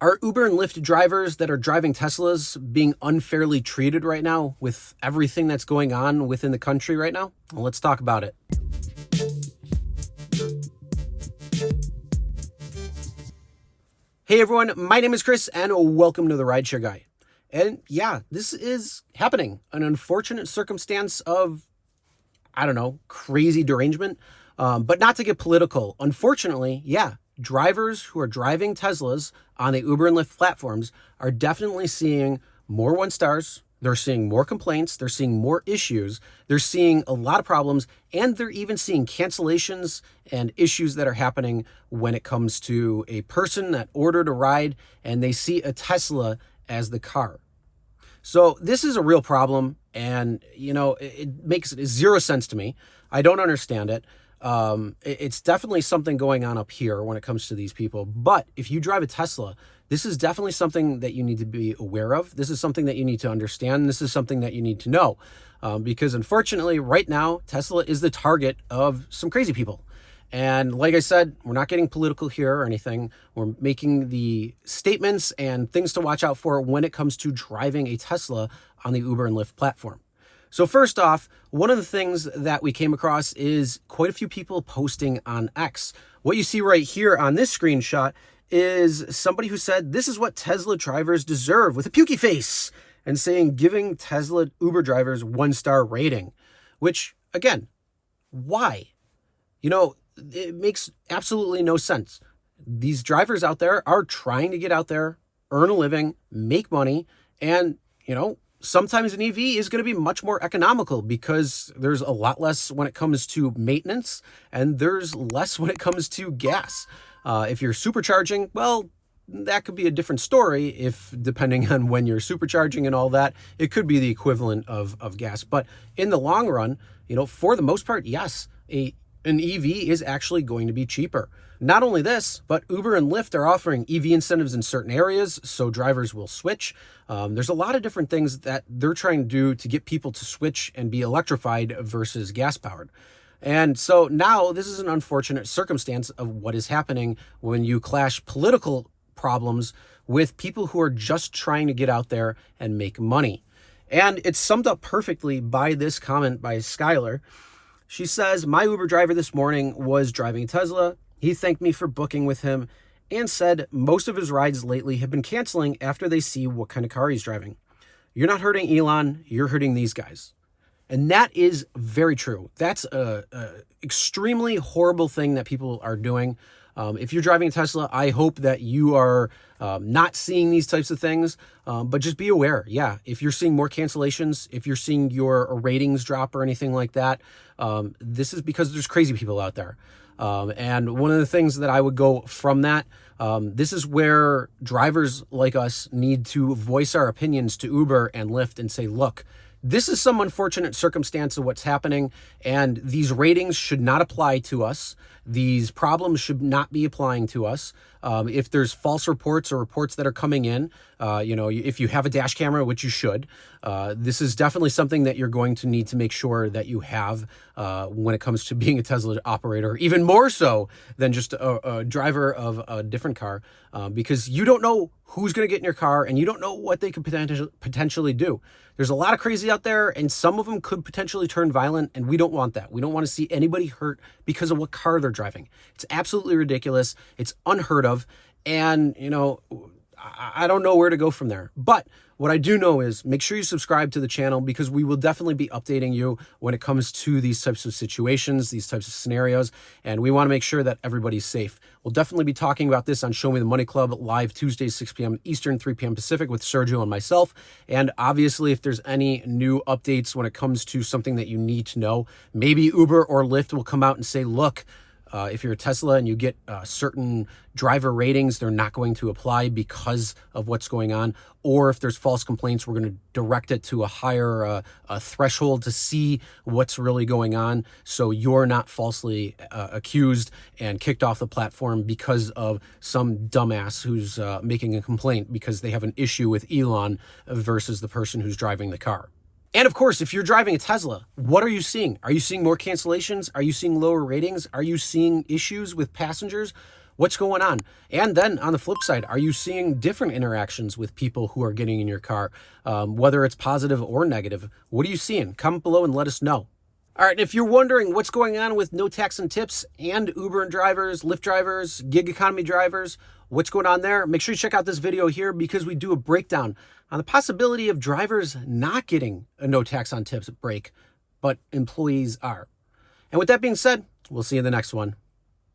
Are Uber and Lyft drivers that are driving Teslas being unfairly treated right now with everything that's going on within the country right now? Well, let's talk about it. Hey everyone, my name is Chris and welcome to the RideShare Guy. And yeah, this is happening. An unfortunate circumstance of, crazy derangement. But not to get political. Unfortunately, drivers who are driving Teslas on the Uber and Lyft platforms are definitely seeing more 1-stars. They're seeing more complaints. They're seeing more issues. They're seeing a lot of problems, and they're even seeing cancellations and issues that are happening when it comes to a person that ordered a ride and they see a Tesla as the car. So this is a real problem, and it makes zero sense to me. I don't understand it. It's definitely something going on up here when it comes to these people. But if you drive a Tesla, this is definitely something that you need to be aware of. This is something that you need to understand. This is something that you need to know. Because unfortunately, right now, Tesla is the target of some crazy people. And like I said, we're not getting political here or anything. We're making the statements and things to watch out for when it comes to driving a Tesla on the Uber and Lyft platform. So first off, one of the things that we came across is quite a few people posting on X. What you see right here on this screenshot is somebody who said, "This is what Tesla drivers deserve," with a pukey face, and saying giving Tesla Uber drivers 1-star rating, which again, why? It makes absolutely no sense. These drivers out there are trying to get out there, earn a living, make money, and, sometimes an EV is going to be much more economical because there's a lot less when it comes to maintenance and there's less when it comes to gas. If you're supercharging, well, that could be a different story if depending on when you're supercharging and all that, it could be the equivalent of gas. But in the long run, for the most part, yes, an EV is actually going to be cheaper. Not only this, but Uber and Lyft are offering EV incentives in certain areas, so drivers will switch. There's a lot of different things that they're trying to do to get people to switch and be electrified versus gas-powered. And so now this is an unfortunate circumstance of what is happening when you clash political problems with people who are just trying to get out there and make money. And it's summed up perfectly by this comment by Skylar. She says, "My Uber driver this morning was driving a Tesla. He thanked me for booking with him and said most of his rides lately have been canceling after they see what kind of car he's driving. You're not hurting Elon, you're hurting these guys." And that is very true. That's a extremely horrible thing that people are doing. If you're driving a Tesla, I hope that you are not seeing these types of things, but just be aware. Yeah, if you're seeing more cancellations, if you're seeing your ratings drop or anything like that, this is because there's crazy people out there. And one of the things that I would go from that, this is where drivers like us need to voice our opinions to Uber and Lyft and say, look, this is some unfortunate circumstance of what's happening, and these ratings should not apply to us. These problems should not be applying to us. If there's false reports or reports that are coming in, if you have a dash camera, which you should, this is definitely something that you're going to need to make sure that you have when it comes to being a Tesla operator, even more so than just a driver of a different car, because you don't know who's going to get in your car and you don't know what they could potentially do. There's a lot of crazy out there, and some of them could potentially turn violent, and we don't want that. We don't want to see anybody hurt because of what car they're driving. It's absolutely ridiculous. It's unheard of. And, I don't know where to go from there. But what I do know is make sure you subscribe to the channel, because we will definitely be updating you when it comes to these types of situations, these types of scenarios, and we want to make sure that everybody's safe. We'll definitely be talking about this on Show Me the Money Club live Tuesdays, 6 p.m. Eastern, 3 p.m. Pacific with Sergio and myself. And obviously, if there's any new updates when it comes to something that you need to know, maybe Uber or Lyft will come out and say, look, if you're a Tesla and you get certain driver ratings, they're not going to apply because of what's going on. Or if there's false complaints, we're going to direct it to a higher threshold to see what's really going on, so you're not falsely accused and kicked off the platform because of some dumbass who's making a complaint because they have an issue with Elon versus the person who's driving the car. And of course, if you're driving a Tesla, what are you seeing? Are you seeing more cancellations? Are you seeing lower ratings? Are you seeing issues with passengers? What's going on? And then on the flip side, are you seeing different interactions with people who are getting in your car, whether it's positive or negative? What are you seeing? Comment below and let us know. All right, if you're wondering what's going on with no tax and tips and Uber and drivers, Lyft drivers, gig economy drivers, what's going on there, make sure you check out this video here because we do a breakdown on the possibility of drivers not getting a no tax on tips break, but employees are. And with that being said, we'll see you in the next one.